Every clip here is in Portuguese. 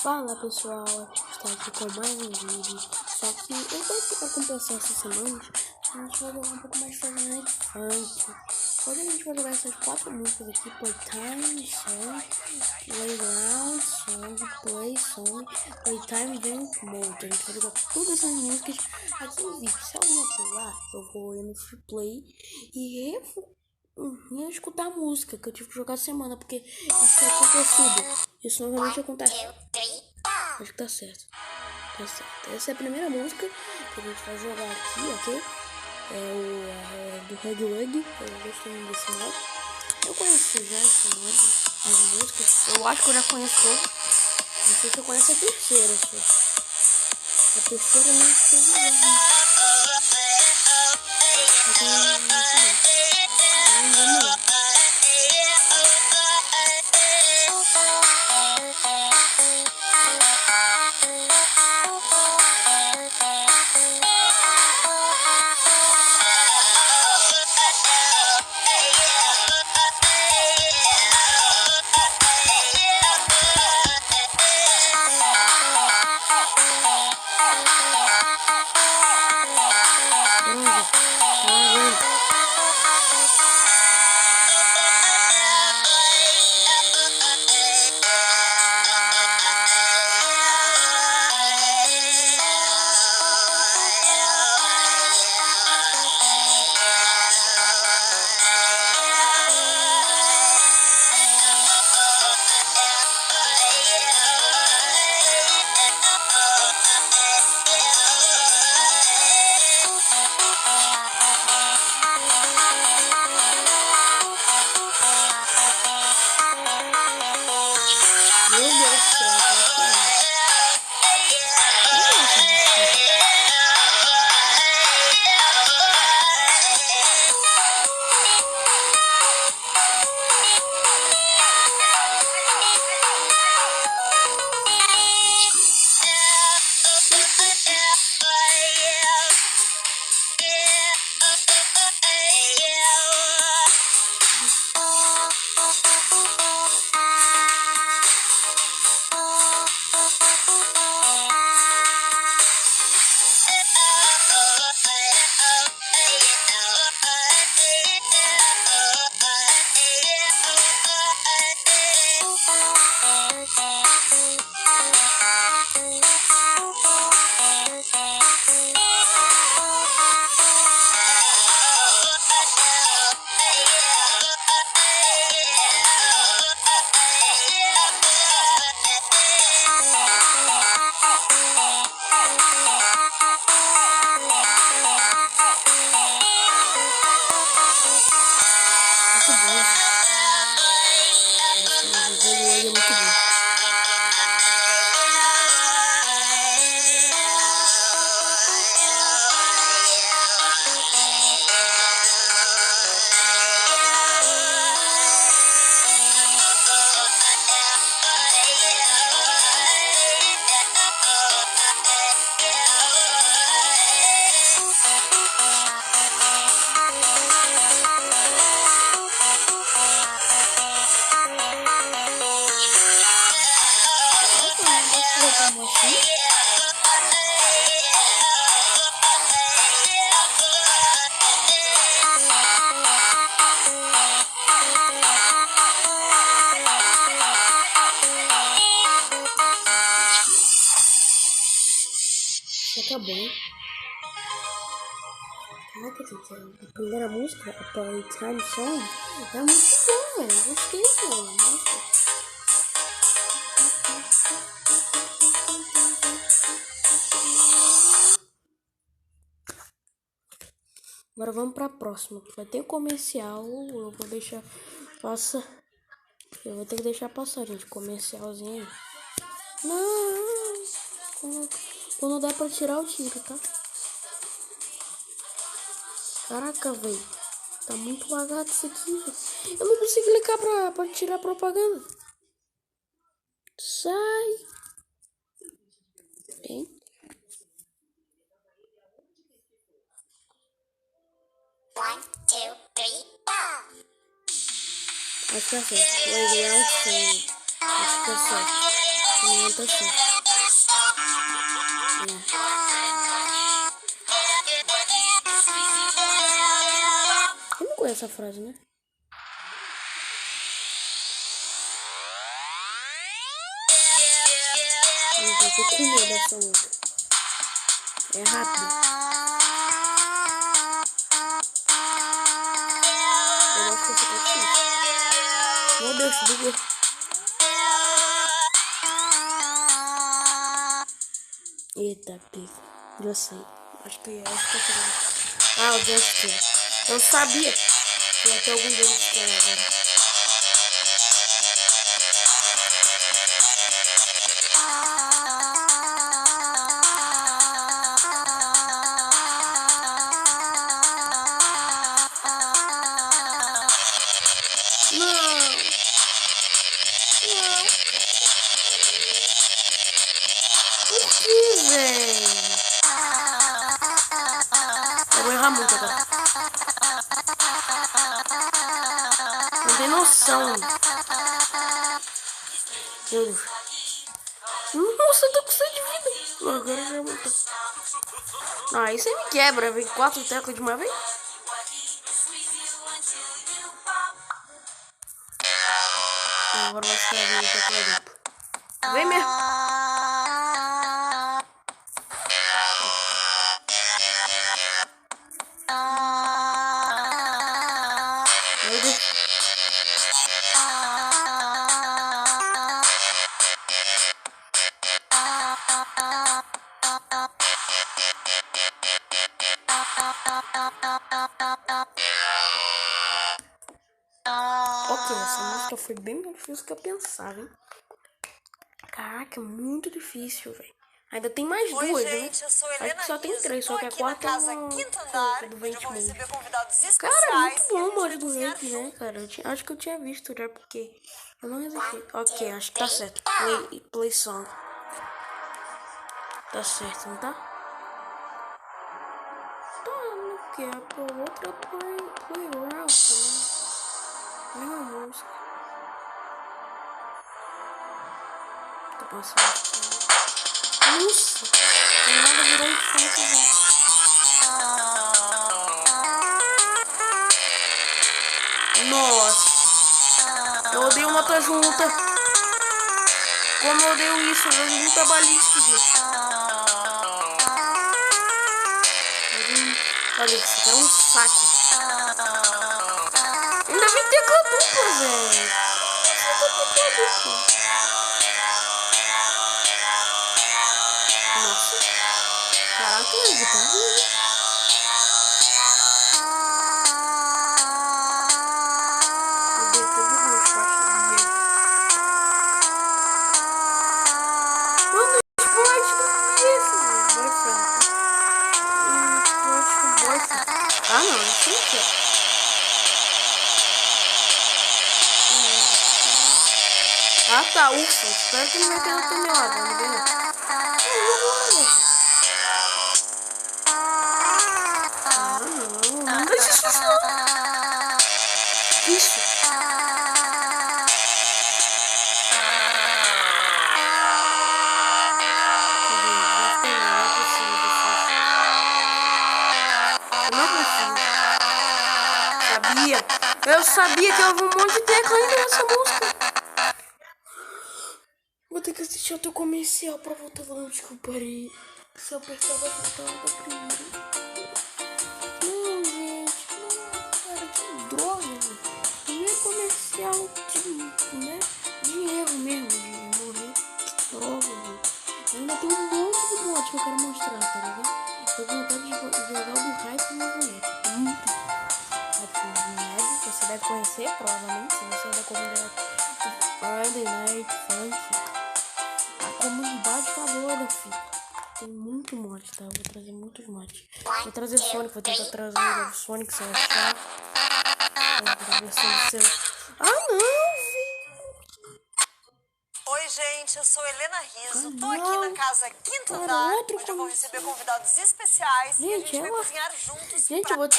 Fala pessoal, estou aqui com mais um vídeo. Só que eu tô aqui pra compensar essas semanas. A gente vai jogar um pouco mais Fortnite Funk. Hoje a gente vai jogar essas 4 músicas aqui: Playtime, Song, Playground, Song, Play, Song, Playtime, Event Mode. A gente vai jogar todas essas músicas aqui no vídeo. Se alguém pular, eu vou ir no Free Play e ia escutar a música que eu tive que jogar semana, porque isso é acontecido. Isso normalmente acontece. Acho que tá certo. Tá certo. Essa é a primeira música que a gente vai jogar aqui, ok? É do Hug Wug. Eu gostei muito desse modo. Eu conheço já esse modo, as músicas. Eu acho que eu já conheço todas. Não sei se eu conheço a terceira só. A terceira eu não estou jogando. Vamos lá. Meu Deus do céu, acabou. Caraca, gente, a primeira música, a Playtime Song, é muito boa, eu gostei dela. Nossa. Agora vamos pra próxima. Vai ter comercial, eu vou deixar passar. Eu vou ter que deixar passar, gente, comercialzinho. Não, quando dá pra tirar eu tiro, tá? Caraca, velho. Tá muito lagado isso aqui, véio. Eu não consigo clicar pra tirar a propaganda. Sai. Bem. One, two, three, go! Acho que é certo. Playground Song. Acho que é certo. Não tá assim. Eu não conheço essa frase, né? Eu tô com medo dessa outra. É rápido. Eu acho que essa tá difícil. Meu Deus, bugou. Eita, pico. Já sei. Acho que é essa que eu Ah, o Justice. Eu sabia que ia ter algum deles que era agora. Eu vou errar muito agora. Não tem noção. Meu Deus. Nossa, eu tô com 100 de vida. Agora já voltou. Não, aí você me quebra. Vem 4 teclas de uma vez. Agora vai ficar vindo tecla dupla. Vem mesmo. Meu Deus. Ok, essa música foi bem mais difícil do que eu pensava, hein? Caraca, é muito difícil, velho. Ainda tem mais duas, gente, né? eu sou Helena Acho que só tem Riso, 3, só que a quarta é uma... quinto andar, do onde Vente eu vou receber Mundo. convidados especiais. Cara, muito bom o mod e do cozinhar Vente, né, cara? Acho que eu tinha visto já, porque eu não resisti. Ok, acho que tá certo. Play song. Tá certo, não tá? Tá, não quer. Pô, outra play around também. Mesma música. Tô passando. Nossa! Do nada virou um funk, velho. Nossa! Eu odeio nota junta. Como eu odeio isso, eu luta balística, gente. Olha, isso aqui é um saco. Ainda vem tecla dupla, velho. Nossa. Caraca, a guitarra. Ah, não, isso não quer. Ah, tá, ufa. Espero que não vai ter outra melhor, não vem não. Ah, não, não deixa isso não. Isso. Eu sabia que eu ouvi um monte de tecla ainda nessa música. Vou ter que assistir outro comercial pra voltar lá onde que eu parei. Se eu apertar, vai voltar da primeira. Não, gente. Não, cara, que droga, velho. Primeiro comercial de, né? Dinheiro mesmo, de morrer. Droga, velho. Ainda tem um monte de mod que eu quero mostrar, tá ligado? Tô com vontade de jogar o do Hype Movimento. Muito. Você deve conhecer, provavelmente, se você é da comunidade Friday Night Funk. A comunidade tá doida, filho. Tem muito mod, tá? Vou trazer muitos mods. Vou trazer Sonic, vou tentar trazer o Sonic sem achar. Vou trazer o seu. Ah, não, filho. Oi, gente, eu sou Helena Riso. Tô aqui na casa Quinto Andar, onde eu vou receber convidados especiais. Gente, e a gente vai cozinhar juntos. Gente, vamos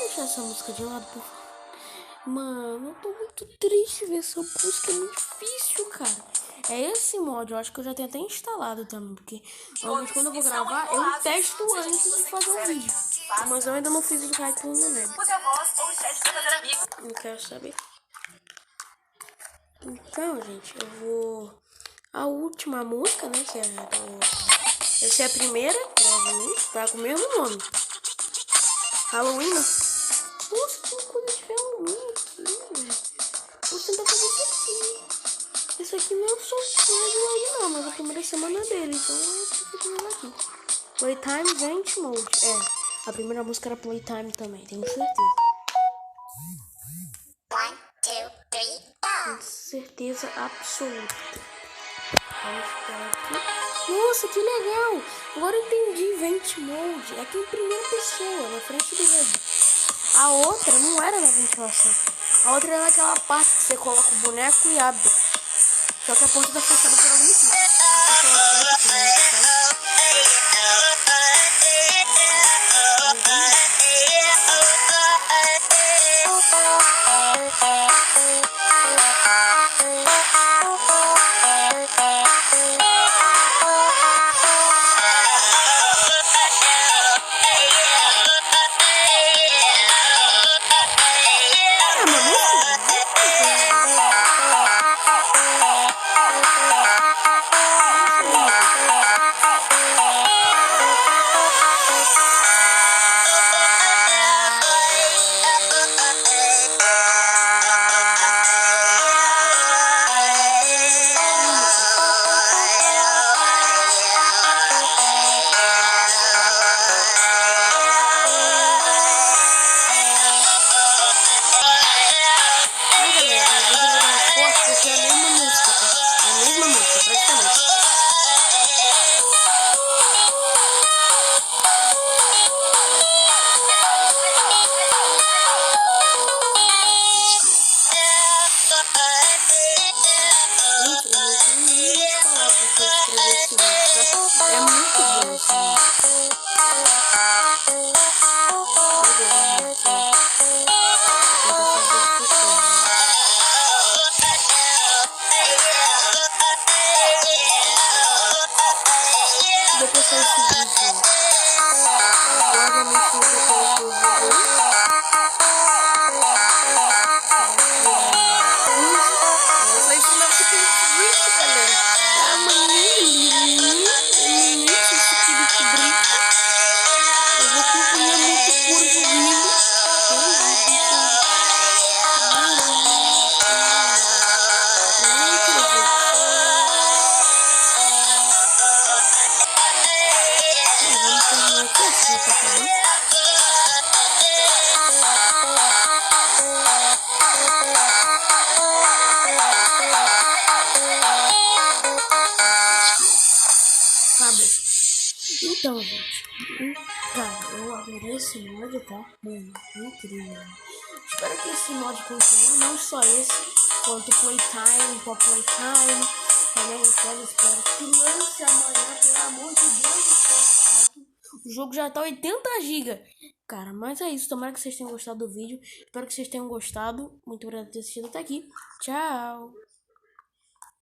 deixar essa música de lado, por favor. Mano, eu tô muito triste ver essa música, é muito difícil, cara. É esse mod, eu acho que eu já tenho até instalado também, porque normalmente quando eu vou gravar, eu testo antes de fazer o vídeo. Mas eu ainda não fiz o do Caetano no Neb. Use a voz ou o chat para fazer amigos. Não quero saber. Então, gente, eu vou... A última música, né, que é do... Essa é a primeira, provavelmente, tá com o mesmo nome. Halloween, né? Nossa, tem coisa de Halloween aqui, velho. Vou tentar fazer isso aqui. Isso aqui não é o sorteio de hoje, não, mas a primeira semana dele, então eu preciso jogar aqui. Playtime Vent Mode. É, a primeira música era Playtime também, tenho certeza. 1, 2, 3, go! Com certeza absoluta. Vamos esperar aqui. Nossa, que legal! Agora eu entendi. Vent Mode. É que em primeira pessoa, na frente do dedo. A outra não era na ventilação. A outra era naquela parte que você coloca o boneco e abre. Só que a porta tá fechada por algum motivo. É muito bom esse vídeo. Depois que esse vídeo, provavelmente eu vou colocar o vídeo. Nossa, esse não fica muito galera. É uma linda. Eu vou concluir muito curso do vídeo. Vamos terminar aqui assim, tá bom? Acabou. Então, gente, cara, eu adorei esse mod, tá? Mano, incrível. Espero que esse mod continue, não só esse, quanto Playtime, Pop Playtime. Também espero que lance amanhã, pelo amor de Deus. O jogo já tá 80 GB. Cara, mas é isso. Tomara que vocês tenham gostado do vídeo. Espero que vocês tenham gostado. Muito obrigado por ter assistido até aqui. Tchau.